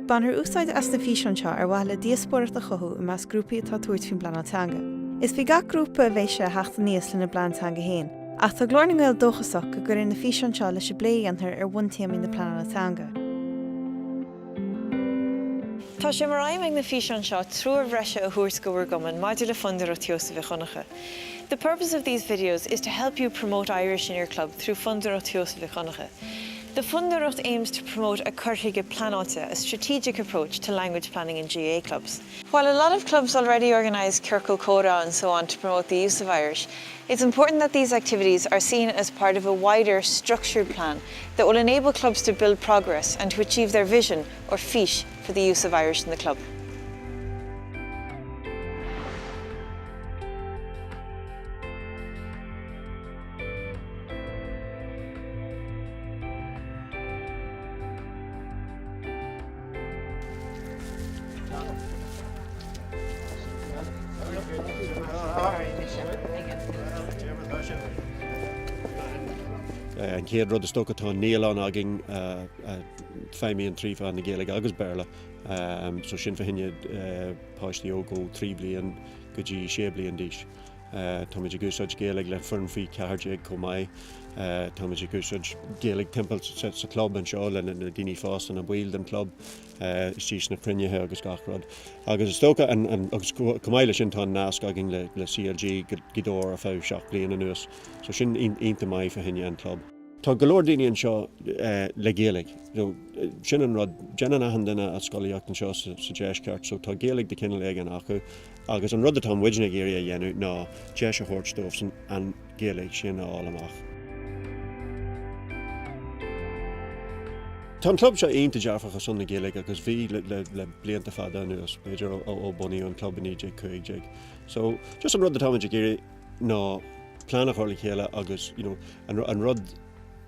Bannar úsáid as na físeanseo ar bhaile díospóireachta chothú i meas grúpaí atá tuairt fin blanátanga. Is bhí gach grúpa a bheith sé heachta níos lena blánatanga héin, ach tá glór na Ghaeilge dóchasach go gur in na físeanseo leis a blé antar ar bhain téim na planátanga. Tá sé mar aimim na físeanseo trúr bhreise a thuairt go bhfuair gom an maidir le fundar ó Teosa bheith chonacha. The purpose of these videos is to help you promote Irish in your club through fundar ó Teosa bheith chonacha. The Fundarucht aims to promote a Cúirteaige Plánáilte, a strategic approach to language planning in GA clubs. While a lot of clubs already organise Circle Córa and so on to promote the use of Irish, it's important that these activities are seen as part of a wider, structured plan that will enable clubs to build progress and to achieve their vision, or fiche, for the use of Irish in the club. An céad rud is tógtá níl an agin feimíon trífa na Ghaeilge agus Béarla, so sin fahinne páistí ó go 3 bliain go dtí 6 bliain díos. Tá muidir gúsáid Ghaeilge le foirm faoi ceartdéag chomh maith, tá muidir gúsáid Ghaeilge timpeall sa Chlub an seo le na daoine fásta na bhuail an club, is tíos na pruinethe agus gachrod. Agus is tógtha agus chomh maith le sin tá nasc agin le CLG gidóir a fáh 7 bliain anuas, so sin ionta maith fahinne an club. Tá go leor daoine anseo le Ghaeilge. Sin an rud déanann ahan duine a scoileocht anseo sa deisceart, so tá Ghaeilge de cineál ag an acu, agus an rud atá muideanna géirí a dhéanú ná deis a thuairt an Ghaeilge sin á amach. Tá an club seo aonta dearfacha san na Ghaeilge agus bhí le blianta fada anuas, beidir ó bunaí an club in EJ Cuaig. So just an rud atá muideanna géirí ná plánach orla chéile agus an rud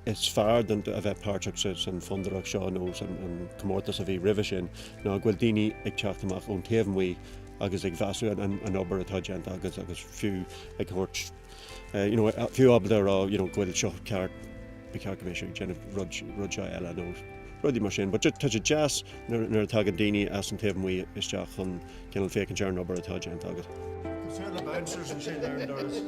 is fearr than a bheith páirteach san fundarach seo nó an comórtas a bhí ribh sin ná ghfuil daoine ag teachtamach ón taobh agus ag bheasú an obair atá déanta agus fiú ag thuirt fiú abal rá ghfuil seo ceart be ceart go bhéh sé déanamh rud seo eile nó rudí mar sin, but tá sé jazz nuair atá an daoine as an taobh isteach chun cineál féach an dear an obair atá déanta agus. Consider the bouncers and shit there indoors.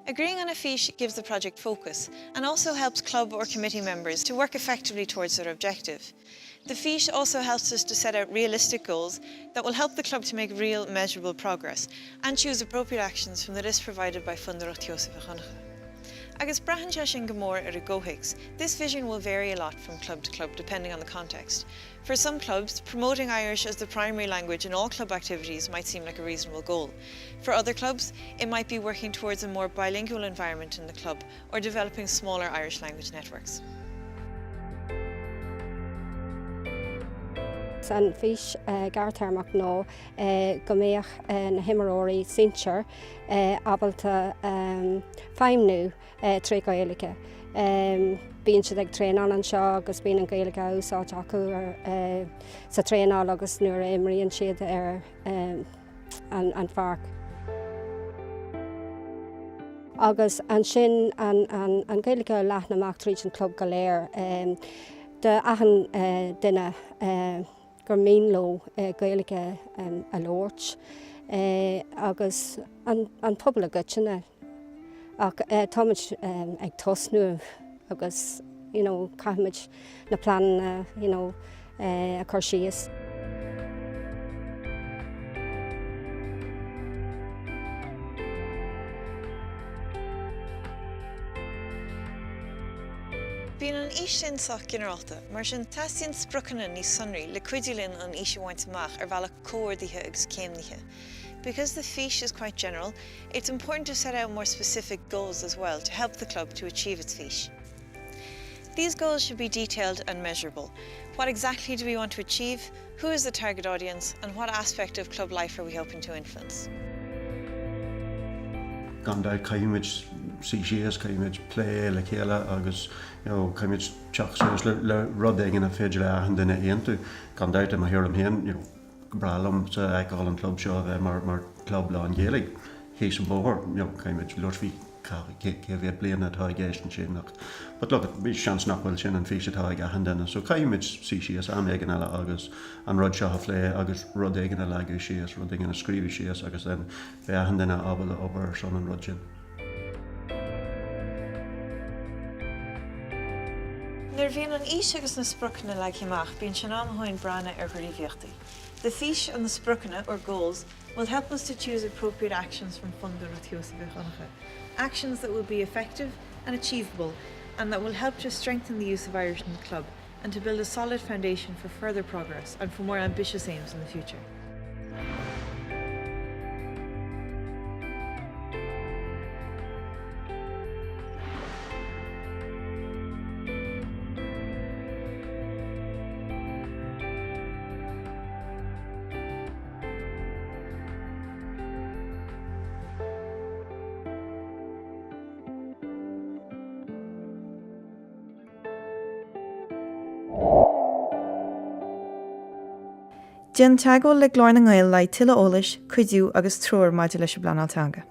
Agreeing on a fiche gives the project focus and also helps club or committee members to work effectively towards their objective. The fiche also helps us to set out realistic goals that will help the club to make real, measurable progress and choose appropriate actions from the list provided by Fundarucht Teosa bheith chonacha. Agus brahan sé sin go mór ar a Ghaeilge, this vision will vary a lot from club to club depending on the context. For some clubs, promoting Irish as the primary language in all club activities might seem like a reasonable goal. For other clubs, it might be working towards a more bilingual environment in the club or developing smaller Irish language networks. An fís gartarmach nó go méoch na himimeóirí sinsear abalta feimnú trí Ghaeilge. Bíonn siad ag tréanán an seo agus bíonn an Ghaeilge úsáid acu sa tréanál agus nuair a imríonn siad ar an pharc. Agus an sin an Ghaeilge leathnamach tríd an Chlub Clár de ahan duine gur mínló Ghaeilge a lóirt agus an pobl a gutine ach táid ag tosnú agus caiimiid na plan a chur síos. Bíonn an ís sin sách generalta, mar sin tasíonn Sruthanna níos sonraí le cuidiúlinn an ís bhaint amach ar bhealach cóirdaithe agus céimnithe. Because the fiche is quite general, it's important to set out more specific goals as well to help the club to achieve its fiche. These goals should be detailed and measurable. What exactly do we want to achieve? Who is the target audience? And what aspect of club life are we hoping to influence? Gandai caiimiid CGS, caiimiid play le chéile agus caiimiid teachs le rud éigean a féidir le ahan duine aontu. Gandait am hiarm héan, bralam sa eáil an club seo bheith mar club le an Ghaeilge. hééis an bóthir caiimiid luirhí céhhéad bliana atá ggéistan sin nach. But look, bhí seans nachhfuil sin an físe atá ag ahan denna, so caiimiid sí síos am éigen eile agus an rud seo lé agus rud éigen a leú síos, rud éigen a scríbh síos agus den bheith ahan denna ábal obair son an rud sin. Nuair bhíonn an ís agus na sprúcanna le amach, bíonn sin amthain brana ar ghuiríochtaí. The fiche and the sprúcanna, or goals, will help us to choose appropriate actions from fundar actions that will be effective and achievable, and that will help to strengthen the use of Irish in the club and to build a solid foundation for further progress and for more ambitious aims in the future. Déan teagháil le Ghaeilge le tuile eolais, cuidiú agus trúr maidir leis blanálteanga.